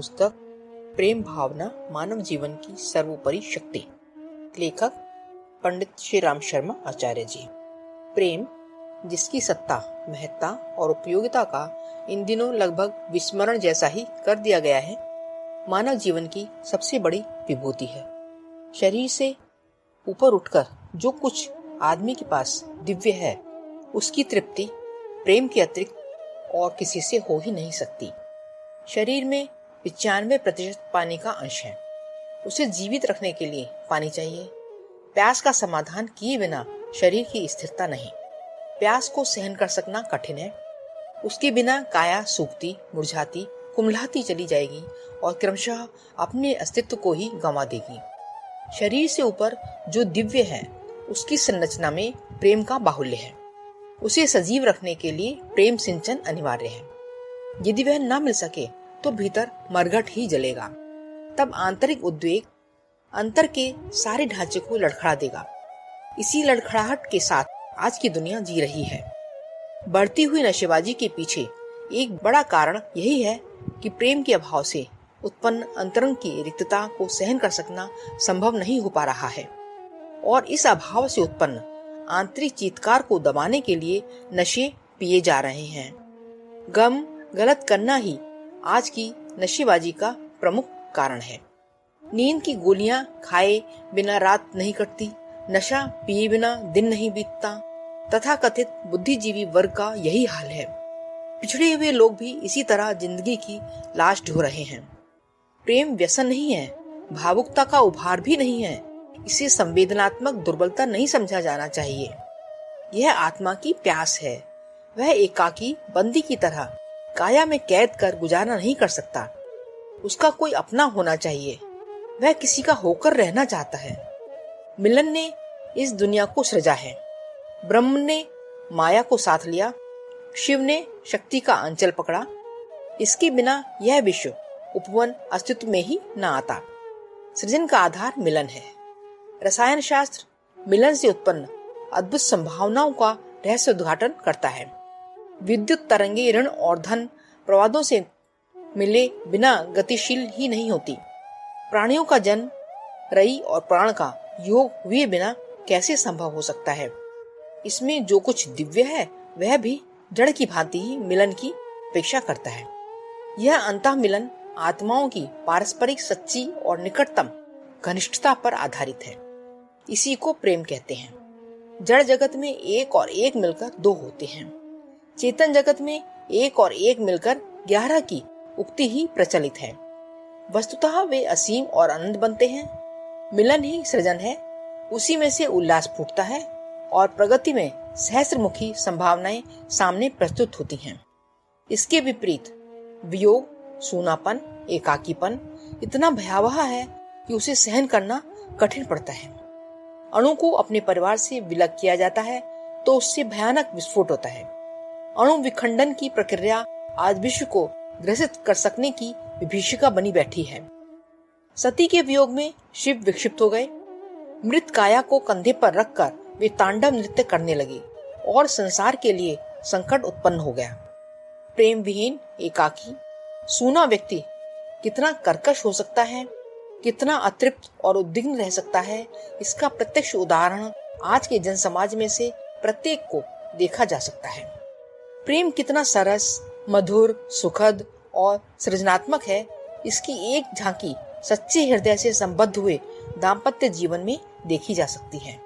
पुस्तक प्रेम भावना मानव जीवन की सर्वोपरि शक्ति। लेखक पंडित श्री राम शर्मा आचार्य जी। प्रेम, जिसकी सत्ता, महत्ता और उपयोगिता का इन दिनों लगभग विस्मरण जैसा ही कर दिया गया है, मानव जीवन की सबसे बड़ी विभूति है। शरीर से ऊपर उठकर जो कुछ आदमी के पास दिव्य है, उसकी तृप्ति प्रेम के अतिरिक्त और किसी से हो ही नहीं सकती। शरीर में 95% पानी का अंश है। उसे जीवित रखने के लिए पानी चाहिए। प्यास का समाधान किए बिना शरीर की स्थिरता नहीं। प्यास को सहन कर सकना कठिन है। उसके बिना काया सूखती, मुरझाती, कुम्हलाती चली जाएगी और क्रमशः अपने अस्तित्व को ही गंवा देगी। शरीर से ऊपर जो दिव्य है, उसकी संरचना में प्रेम का बाहुल्य है। उसे सजीव रखने के लिए प्रेम सिंचन अनिवार्य है। यदि वह न मिल सके तो भीतर मरघट ही जलेगा। तब आंतरिक उद्वेग अंतर के सारे ढांचे को लड़खड़ा देगा। इसी लड़खड़ाहट के साथ आज की दुनिया जी रही है। बढ़ती हुई नशेबाजी के पीछे एक बड़ा कारण यही है कि प्रेम के अभाव से उत्पन्न अंतरंग की रिक्तता को सहन कर सकना संभव नहीं हो पा रहा है, और इस अभाव से उत्पन्न आंतरिक चीत्कार को दबाने के लिए नशे पिए जा रहे हैं। गम गलत करना ही आज की नशेबाजी का प्रमुख कारण है। नींद की गोलियां खाए बिना रात नहीं कटती, नशा पिए बिना दिन नहीं बीतता। तथाकथित बुद्धिजीवी वर्ग का यही हाल है। पिछड़े हुए लोग भी इसी तरह जिंदगी की लाश ढो रहे हैं। प्रेम व्यसन नहीं है, भावुकता का उभार भी नहीं है। इसे संवेदनात्मक दुर्बलता नहीं समझा जाना चाहिए। यह आत्मा की प्यास है। वह एकाकी बंदी की तरह काया में कैद कर गुजारा नहीं कर सकता। उसका कोई अपना होना चाहिए। वह किसी का होकर रहना चाहता है। मिलन ने इस दुनिया को सृजा है। ब्रह्म ने माया को साथ लिया। शिव ने शक्ति का अंचल पकड़ा। इसके बिना यह विश्व उपवन अस्तित्व में ही न आता। सृजन का आधार मिलन है। रसायन शास्त्र मिलन से उत्पन्न अद्भुत संभावनाओं का रहस्य उद्घाटन करता है। विद्युत तरंगे ऋण और धन प्रवादों से मिले बिना गतिशील ही नहीं होती। प्राणियों का जन्म रई और प्राण का योग हुए बिना कैसे संभव हो सकता है। इसमें जो कुछ दिव्य है, वह भी जड़ की भांति ही मिलन की अपेक्षा करता है। यह अंतः मिलन आत्माओं की पारस्परिक सच्ची और निकटतम घनिष्ठता पर आधारित है। इसी को प्रेम कहते हैं। जड़ जगत में एक और एक मिलकर दो होते हैं। चेतन जगत में एक और एक मिलकर 11 की उक्ति ही प्रचलित है। वस्तुतः वे असीम और अनंत बनते हैं। मिलन ही सृजन है। उसी में से उल्लास फूटता है और प्रगति में सहस्रमुखी संभावनाएं सामने प्रस्तुत होती हैं। इसके विपरीत वियोग, सूनापन, एकाकीपन इतना भयावह है कि उसे सहन करना कठिन पड़ता है। अणु को अपने परिवार से विलग किया जाता है तो उससे भयानक विस्फोट होता है। अणु विखंडन की प्रक्रिया आज विश्व को ग्रसित कर सकने की विभीषिका बनी बैठी है। सती के वियोग में शिव विक्षिप्त हो गए। मृत काया को कंधे पर रखकर वे तांडव नृत्य करने लगे और संसार के लिए संकट उत्पन्न हो गया। प्रेम विहीन, एकाकी, सूना व्यक्ति कितना कर्कश हो सकता है, कितना अतृप्त और उद्विग्न रह सकता है, इसका प्रत्यक्ष उदाहरण आज के जन समाज में से प्रत्येक को देखा जा सकता है। प्रेम कितना सरस, मधुर, सुखद और सृजनात्मक है, इसकी एक झांकी सच्चे हृदय से संबद्ध हुए दाम्पत्य जीवन में देखी जा सकती है।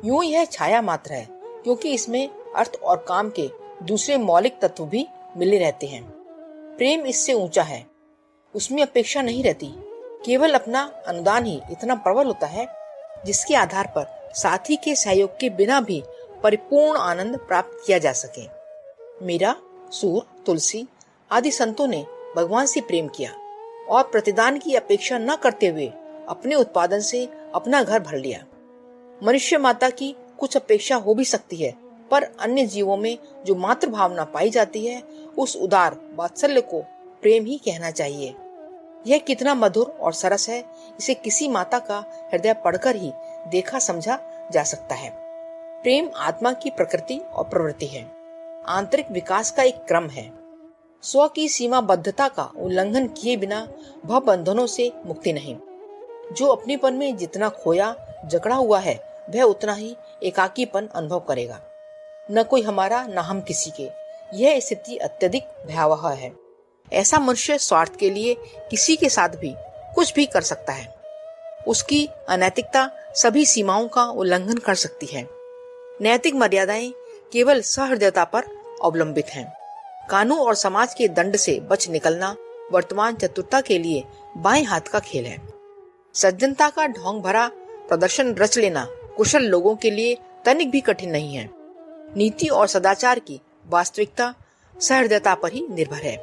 यूं यह छाया मात्र है, क्योंकि इसमें अर्थ और काम के दूसरे मौलिक तत्व भी मिले रहते हैं। प्रेम इससे ऊंचा है। उसमें अपेक्षा नहीं रहती। केवल अपना अनुदान ही इतना प्रबल होता है जिसके आधार पर साथी के सहयोग के बिना भी परिपूर्ण आनंद प्राप्त किया जा सके। मीरा, सूर, तुलसी आदि संतों ने भगवान से प्रेम किया और प्रतिदान की अपेक्षा न करते हुए अपने उत्पादन से अपना घर भर लिया। मनुष्य माता की कुछ अपेक्षा हो भी सकती है, पर अन्य जीवों में जो मातृ भावना पाई जाती है, उस उदार वात्सल्य को प्रेम ही कहना चाहिए। यह कितना मधुर और सरस है, इसे किसी माता का हृदय पढ़कर ही देखा समझा जा सकता है। प्रेम आत्मा की प्रकृति और प्रवृत्ति है। आंतरिक विकास का एक क्रम है। स्व की सीमाबद्धता का उल्लंघन किए बिना भव बंधनों से मुक्ति नहीं। जो अपनेपन में जितना खोया जकड़ा हुआ है वह उतना ही एकाकीपन अनुभव करेगा। न कोई हमारा न हम किसी के। यह स्थिति अत्यधिक भयावह है। ऐसा मनुष्य स्वार्थ के लिए किसी के साथ भी कुछ भी कर सकता है। उसकी अनैतिकता सभी सीमाओं का उल्लंघन कर सकती है। नैतिक मर्यादाएं केवल सहृदयता पर अवलंबित हैं। कानून और समाज के दंड से बच निकलना वर्तमान चतुरता के लिए बाएं हाथ का खेल है। सज्जनता का ढोंग भरा प्रदर्शन रच लेना कुशल लोगों के लिए तनिक भी कठिन नहीं है। नीति और सदाचार की वास्तविकता सहृदयता पर ही निर्भर है।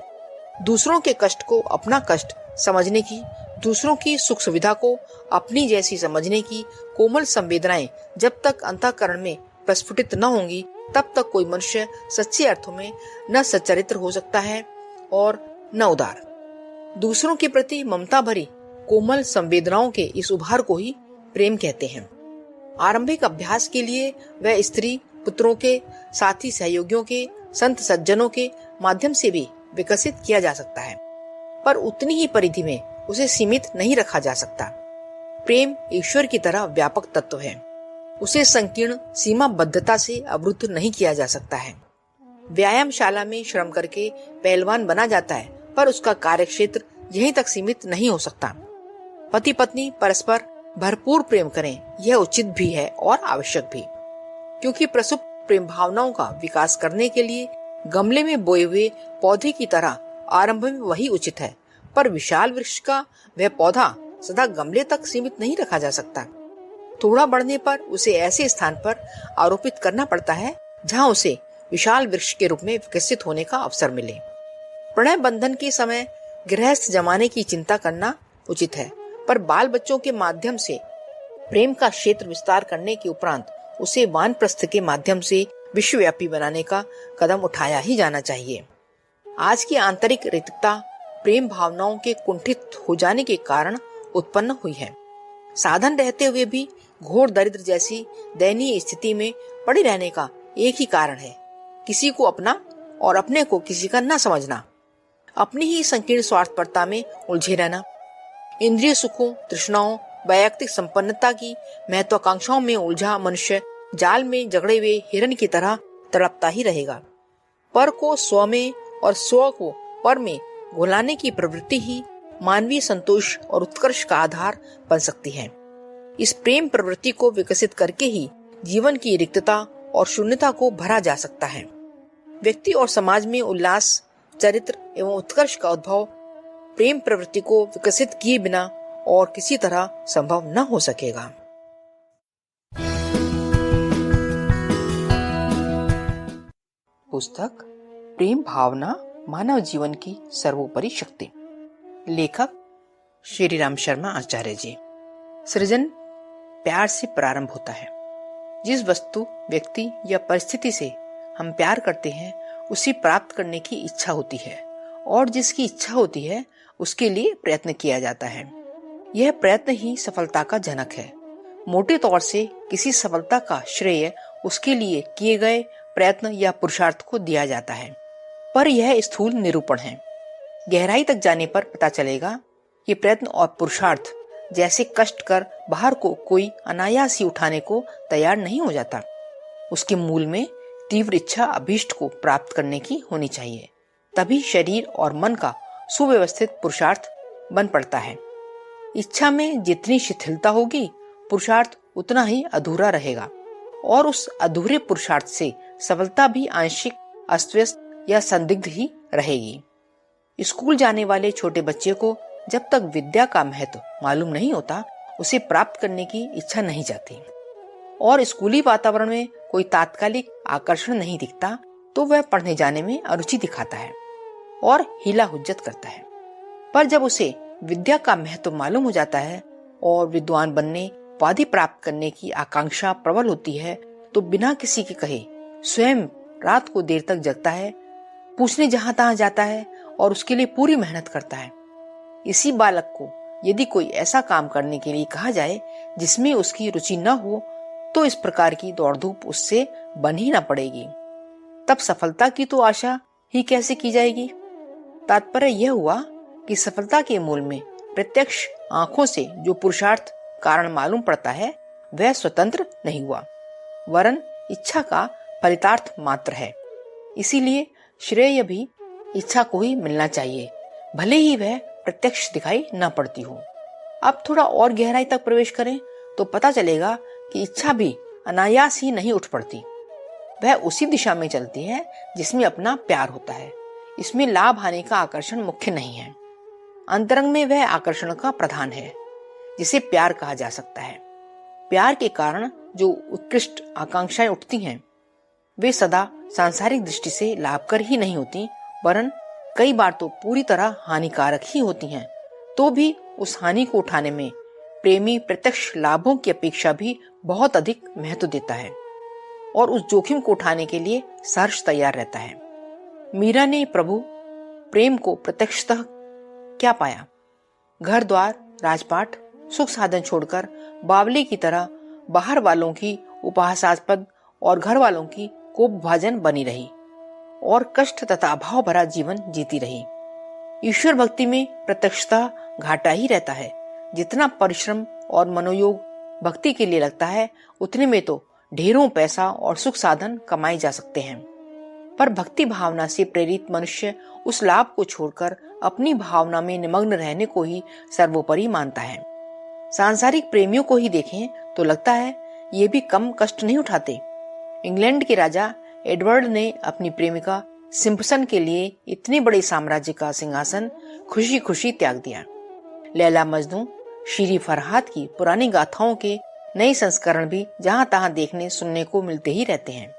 दूसरों के कष्ट को अपना कष्ट समझने की, दूसरों की सुख सुविधा को अपनी जैसी समझने की कोमल संवेदनाएं जब तक अंतःकरण में प्रस्फुटित न होंगी तब तक कोई मनुष्य सच्चे अर्थों में न सच्चरित्र हो सकता है और न उदार। दूसरों के प्रति ममता भरी कोमल संवेदनाओं के इस उभार को ही प्रेम कहते हैं। आरंभिक अभ्यास के लिए वह स्त्री पुत्रों के, साथी सहयोगियों के, संत सज्जनों के माध्यम से भी विकसित किया जा सकता है, पर उतनी ही परिधि में उसे सीमित नहीं रखा जा सकता। प्रेम ईश्वर की तरह व्यापक तत्व है। उसे संकीर्ण सीमाबद्धता से अवरुद्ध नहीं किया जा सकता है। व्यायामशाला में श्रम करके पहलवान बना जाता है, पर उसका कार्यक्षेत्र यहीं तक सीमित नहीं हो सकता। पति पत्नी परस्पर भरपूर प्रेम करें, यह उचित भी है और आवश्यक भी, क्योंकि प्रसुप्त प्रेम भावनाओं का विकास करने के लिए गमले में बोए हुए पौधे की तरह आरंभ में वही उचित है, पर विशाल वृक्ष का वह पौधा सदा गमले तक सीमित नहीं रखा जा सकता। थोड़ा बढ़ने पर उसे ऐसे स्थान पर आरोपित करना पड़ता है जहाँ उसे विशाल वृक्ष के रूप में विकसित होने का अवसर मिले। प्रणय बंधन के समय गृहस्थ जमाने की चिंता करना उचित है, पर बाल बच्चों के माध्यम से प्रेम का क्षेत्र विस्तार करने के उपरांत उसे वानप्रस्थ के माध्यम से विश्वव्यापी बनाने का कदम उठाया ही जाना चाहिए। आज की आंतरिक रिक्तता प्रेम भावनाओं के कुंठित हो जाने के कारण उत्पन्न हुई है। साधन रहते हुए भी घोर दरिद्र जैसी दयनीय स्थिति में पड़े रहने का एक ही कारण है, किसी को अपना और अपने को किसी का न समझना, अपनी ही संकीर्ण स्वार्थपरता में उलझे रहना। इंद्रिय सुखों, तृष्णाओं, वैयक्तिक संपन्नता की महत्वाकांक्षाओं में उलझा मनुष्य जाल में जकड़े हुए हिरण की तरह तड़पता ही रहेगा। पर को स्व में और स्व को पर में घुलाने की प्रवृत्ति ही मानवीय संतोष और उत्कर्ष का आधार बन सकती है। इस प्रेम प्रवृत्ति को विकसित करके ही जीवन की रिक्तता और शून्यता को भरा जा सकता है। व्यक्ति और समाज में उल्लास, चरित्र एवं उत्कर्ष का उद्भव प्रेम प्रवृत्ति को विकसित किए बिना और किसी तरह संभव न हो सकेगा। पुस्तक प्रेम भावना मानव जीवन की सर्वोपरि शक्ति। लेखक श्री राम शर्मा आचार्य जी। सृजन प्यार से प्रारंभ होता है। जिस वस्तु, व्यक्ति या परिस्थिति से हम प्यार करते हैं उसे प्राप्त करने की इच्छा होती है, और जिसकी इच्छा होती है उसके लिए प्रयत्न किया जाता है। यह प्रयत्न ही सफलता का जनक है। मोटे तौर से किसी सफलता का श्रेय उसके लिए किए गए प्रयत्न या पुरुषार्थ को दिया जाता है, पर यह स्थूल निरूपण है। गहराई तक जाने पर पता चलेगा कि प्रयत्न और पुरुषार्थ जैसे कष्ट कर बाहर को कोई अनायास ही उठाने को तैयार नहीं हो जाता। उसके मूल में तीव्र इच्छा अभीष्ट को प्राप्त करने की होनी चाहिए, तभी शरीर और मन का सुव्यवस्थित पुरुषार्थ बन पड़ता है। इच्छा में जितनी शिथिलता होगी, पुरुषार्थ उतना ही अधूरा रहेगा, और उस अधूरे पुरुषार्थ से सफलता भी आंशिक, अस्तव्यस्त या संदिग्ध ही रहेगी। स्कूल जाने वाले छोटे बच्चे को जब तक विद्या का महत्व मालूम नहीं होता, उसे प्राप्त करने की इच्छा नहीं जाती, और स्कूली वातावरण में कोई तात्कालिक आकर्षण नहीं दिखता तो वह पढ़ने जाने में अरुचि दिखाता है और हीला हुज्जत करता है। पर जब उसे विद्या का महत्व मालूम हो जाता है और विद्वान बनने, उपाधि प्राप्त करने की आकांक्षा प्रबल होती है, तो बिना किसी के कहे स्वयं रात को देर तक जगता है, पूछने जहां तहां जाता है और उसके लिए पूरी मेहनत करता है। इसी बालक को यदि कोई ऐसा काम करने के लिए कहा जाए जिसमें उसकी रुचि न हो, तो इस प्रकार की दौड़ धूप उससे बन ही न पड़ेगी। तब सफलता की तो आशा ही कैसे की जाएगी। तात्पर्य यह हुआ कि सफलता के मूल में प्रत्यक्ष आंखों से जो पुरुषार्थ कारण मालूम पड़ता है वह स्वतंत्र नहीं हुआ, वरन इच्छा का फलितार्थ मात्र है। इसीलिए श्रेय भी इच्छा को ही मिलना चाहिए, भले ही वह प्रत्यक्ष दिखाई न पड़ती हो। अब थोड़ा और गहराई तक प्रवेश करें तो पता चलेगा कि इच्छा भी अनायास ही नहीं उठ पड़ती, वह उसी दिशा में चलती है जिसमें अपना प्यार होता है। इसमें लाभ हानि का आकर्षण मुख्य नहीं है, अंतरंग में वह आकर्षण का प्रधान है जिसे प्यार कहा जा सकता है। प्यार के कारण जो उत्कृष्ट आकांक्षाएं उठती हैं वे सदा सांसारिक दृष्टि से लाभकर ही नहीं होती, वरन कई बार तो पूरी तरह हानिकारक ही होती हैं। तो भी उस हानि को उठाने में प्रेमी प्रत्यक्ष लाभों की अपेक्षा भी बहुत अधिक महत्व देता है और उस जोखिम को उठाने के लिए सहर्ष तैयार रहता है। मीरा ने प्रभु प्रेम को प्रत्यक्षतः क्या पाया? घर द्वार, राजपाट, सुख साधन छोड़कर बावली की तरह बाहर वालों की उपहासास्पद और घर वालों की कोपभाजन बनी रही और कष्ट तथा अभाव भरा जीवन जीती रही। ईश्वर भक्ति में प्रत्यक्षतः घाटा ही रहता है। जितना परिश्रम और मनोयोग भक्ति के लिए लगता है उतने में तो ढेरों पैसा और सुख साधन कमाए जा सकते हैं, पर भक्ति भावना से प्रेरित मनुष्य उस लाभ को छोड़कर अपनी भावना में निमग्न रहने को ही सर्वोपरि मानता है। सांसारिक प्रेमियों को ही देखें तो लगता है ये भी कम कष्ट नहीं उठाते। इंग्लैंड के राजा एडवर्ड ने अपनी प्रेमिका सिम्पसन के लिए इतने बड़े साम्राज्य का सिंहासन खुशी खुशी त्याग दिया। लैला मजनू, शीरी फरहाद की पुरानी गाथाओं के नए संस्करण भी जहां तहां देखने सुनने को मिलते ही रहते हैं।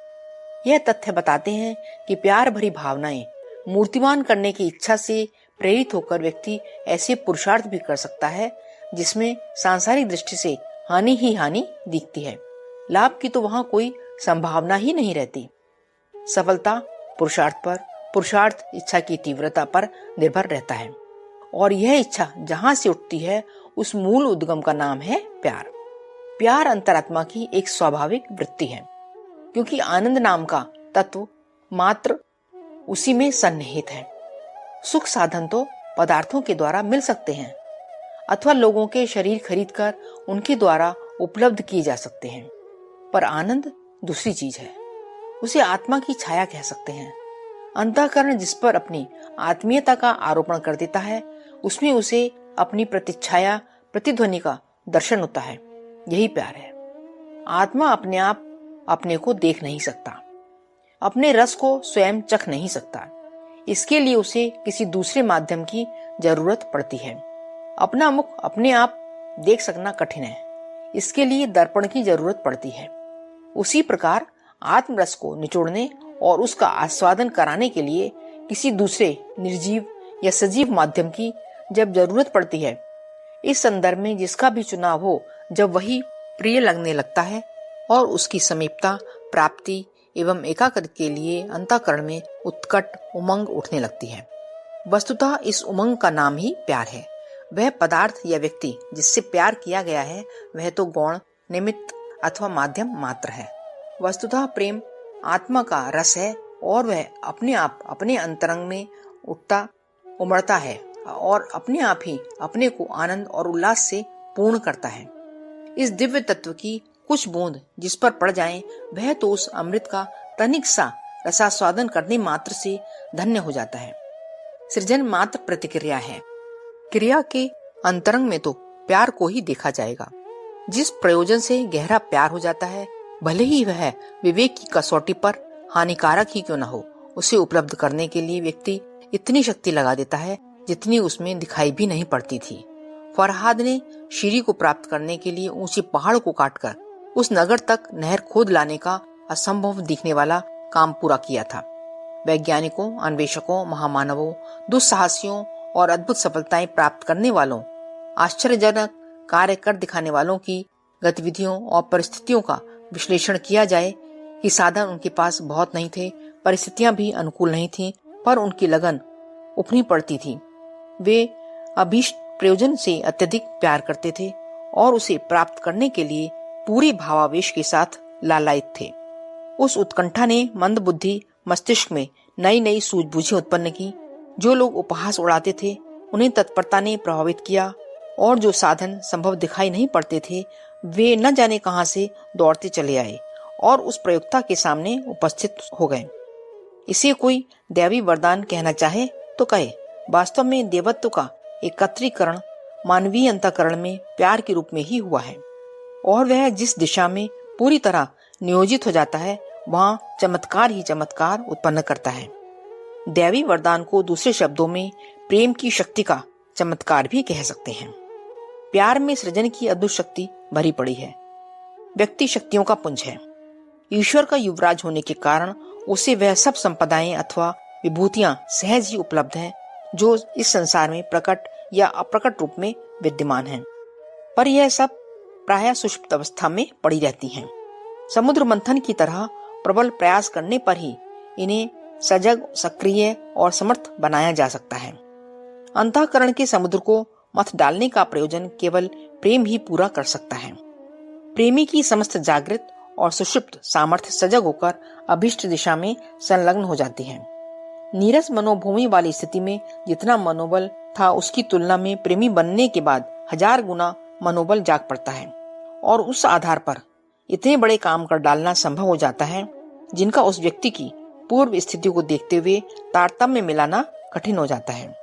यह तथ्य बताते हैं कि प्यार भरी भावनाएं मूर्तिमान करने की इच्छा से प्रेरित होकर व्यक्ति ऐसे पुरुषार्थ भी कर सकता है जिसमें सांसारिक दृष्टि से हानि ही हानि दिखती है, लाभ की तो वहां कोई संभावना ही नहीं रहती। सफलता पुरुषार्थ पर, पुरुषार्थ इच्छा की तीव्रता पर निर्भर रहता है और यह इच्छा जहां से उठती है उस मूल उद्गम का नाम है प्यार। प्यार अंतरात्मा की एक स्वाभाविक वृत्ति है, क्योंकि आनंद नाम का तत्व मात्र उसी में सन्निहित है। सुख साधन तो पदार्थों के द्वारा मिल सकते हैं अथवा लोगों के शरीर खरीदकर उनके द्वारा उपलब्ध किए जा सकते हैं, पर आनंद दूसरी चीज है। उसे आत्मा की छाया कह सकते हैं। अंतःकरण जिस पर अपनी आत्मीयता का आरोपण कर देता है उसमें उसे अपनी प्रतिच्छाया प्रतिध्वनि का दर्शन होता है। यही प्यार है। आत्मा अपने आप अपने को देख नहीं सकता, अपने रस को स्वयं चख नहीं सकता। इसके लिए उसे किसी दूसरे माध्यम की जरूरत पड़ती है। अपना मुख अपने आप देख सकना कठिन है, इसके लिए दर्पण की जरूरत पड़ती है। उसी प्रकार आत्मरस को निचोड़ने और उसका आस्वादन कराने के लिए किसी दूसरे निर्जीव या सजीव माध्यम की जब जरूरत पड़ती है, इस संदर्भ में जिसका भी चुनाव हो, जब वही प्रिय लगने लगता है और उसकी समीपता, प्राप्ति एवं एकाग्रता के लिए अंतःकरण में उत्कट उमंग उठने लगती है। वस्तुतः इस उमंग का नाम ही प्यार है। वह पदार्थ या व्यक्ति जिससे प्यार किया गया है वह तो गौण, निमित्त अथवा माध्यम मात्र है। वस्तुतः प्रेम आत्मा का रस है और वह अपने आप अपने अंतरंग में उठता उमड़ता है और अपने आप ही अपने को आनंद और उल्लास से पूर्ण करता है। इस दिव्य तत्व की कुछ बूंद जिस पर पड़ जाएं, वह तो उस अमृत का तनिक सा रसास्वादन करने मात्र से धन्य हो जाता है। सृजन मात्र प्रतिक्रिया है। क्रिया के अंतरंग में तो प्यार को ही देखा जाएगा। जिस प्रयोजन से गहरा प्यार हो जाता है, भले ही वह विवेक की कसौटी पर हानिकारक ही क्यों न हो, उसे उपलब्ध करने के लिए व्यक्ति इतनी शक्ति लगा देता है जितनी उसमें दिखाई भी नहीं पड़ती थी। फरहाद ने शीरी को प्राप्त करने के लिए ऊंचे पहाड़ को काटकर उस नगर तक नहर खोद लाने का असंभव दिखने वाला काम पूरा किया था। वैज्ञानिकों, अन्वेषकों, महामानवों, दुस्साहसियों और अद्भुत सफलताएं प्राप्त करने वालों, आश्चर्यजनक कार्य कर दिखाने वालों की गतिविधियों और परिस्थितियों का विश्लेषण किया जाए कि साधन उनके पास बहुत नहीं थे, परिस्थितियां भी अनुकूल नहीं थीं, पर उनकी लगन उफनी पड़ती थी। वे अभीष्ट प्रयोजन से अत्यधिक प्यार करते थे और उसे प्राप्त करने के लिए पूरी भावावेश के साथ लालायित थे। उस उत्कंठा ने मंद बुद्धि मस्तिष्क में नई नई सूझबूझें उत्पन्न की। जो लोग उपहास उड़ाते थे उन्हें तत्परता ने प्रभावित किया, और जो साधन संभव दिखाई नहीं पड़ते थे वे न जाने कहां से दौड़ते चले आए और उस प्रयोक्ता के सामने उपस्थित हो गए। इसे कोई दैवी वरदान कहना चाहे तो कहे। वास्तव में देवत्व का एकत्रीकरण मानवीय अंतःकरण में प्यार के रूप में ही हुआ है, और वह जिस दिशा में पूरी तरह नियोजित हो जाता है वहां चमत्कार ही चमत्कार उत्पन्न करता है। दैवी वरदान को दूसरे शब्दों में प्रेम की शक्ति का चमत्कार भी कह सकते हैं। प्यार में सृजन की अद्भुत शक्ति भरी पड़ी है। व्यक्ति शक्तियों का पुंज है। ईश्वर का युवराज होने के कारण उसे वह सब संपदाएं अथवा विभूतियां सहज ही उपलब्ध हैं जो इस संसार में प्रकट या अप्रकट रूप में विद्यमान हैं। पर यह सब प्रायः सुषुप्त अवस्था में पड़ी रहती हैं। समुद्र मंथन की तरह प्रबल प्रयास करने पर ही इन्हें सजग, सक्रिय और समर्थ बनाया जा सकता है। अंतःकरण के समुद्र को मथ डालने का प्रयोजन केवल प्रेम ही पूरा कर सकता है। प्रेमी की समस्त जागृत और सुषुप्त सामर्थ्य सजग होकर अभिष्ट दिशा में संलग्न हो जाती है। नीरस मनोभूमि वाली स्थिति में जितना मनोबल था उसकी तुलना में प्रेमी बनने के बाद 1000 गुना मनोबल जाग पड़ता है, और उस आधार पर इतने बड़े काम कर डालना संभव हो जाता है जिनका उस व्यक्ति की पूर्व स्थिति को देखते हुए तारतम्य में मिलाना कठिन हो जाता है।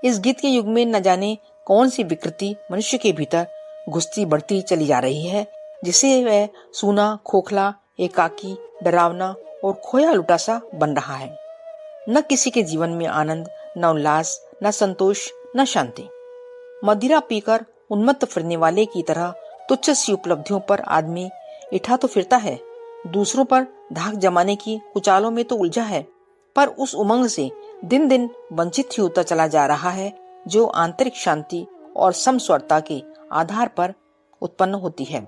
इस गीत के युग में न जाने कौन सी विकृति मनुष्य के भीतर घुसती बढ़ती चली जा रही है, जिसे वह सूना, खोखला, एकाकी, डरावना और खोया लुटा सा बन रहा है। न किसी के जीवन में आनंद, न उल्लास, न संतोष, न शांति। मदिरा पीकर उन्मत्त फिरने वाले की तरह तुच्छ सी उपलब्धियों पर आदमी इठा तो फिरता है, दूसरों पर धाक जमाने की कुचालों में तो उलझा है, पर उस उमंग से दिन दिन वंचित ही होता चला जा रहा है जो आंतरिक शांति और समस्वरता के आधार पर उत्पन्न होती है,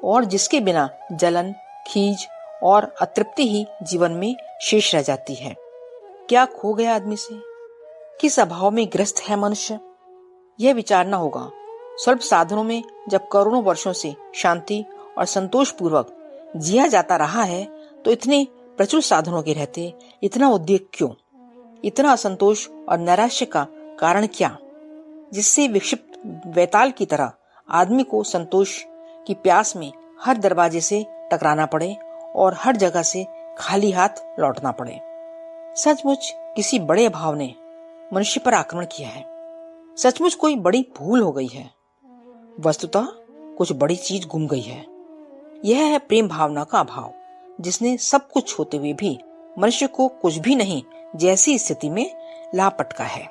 और जिसके बिना जलन, खीज और अतृप्ति ही जीवन में शेष रह जाती है। क्या खो गया आदमी से? किस अभाव में ग्रस्त है मनुष्य? यह विचारना होगा। स्वल्प साधनों में जब करोड़ों वर्षों से शांति और संतोष पूर्वक जिया जाता रहा है तो इतने प्रचुर साधनों के रहते इतना उद्वेग क्यों? इतना असंतोष और नैराश्य का कारण क्या, जिससे विक्षिप्त वैताल की तरह आदमी को संतोष की प्यास में हर दरवाजे से टकराना पड़े और हर जगह से खाली हाथ लौटना पड़े? सचमुच किसी बड़े अभाव ने मनुष्य पर आक्रमण किया है। सचमुच कोई बड़ी भूल हो गई है। वस्तुतः कुछ बड़ी चीज गुम गई है। यह है प्रेम भावना का अभाव, जिसने सब कुछ होते हुए भी मनुष्य को कुछ भी नहीं जैसी स्थिति में ला पटका है।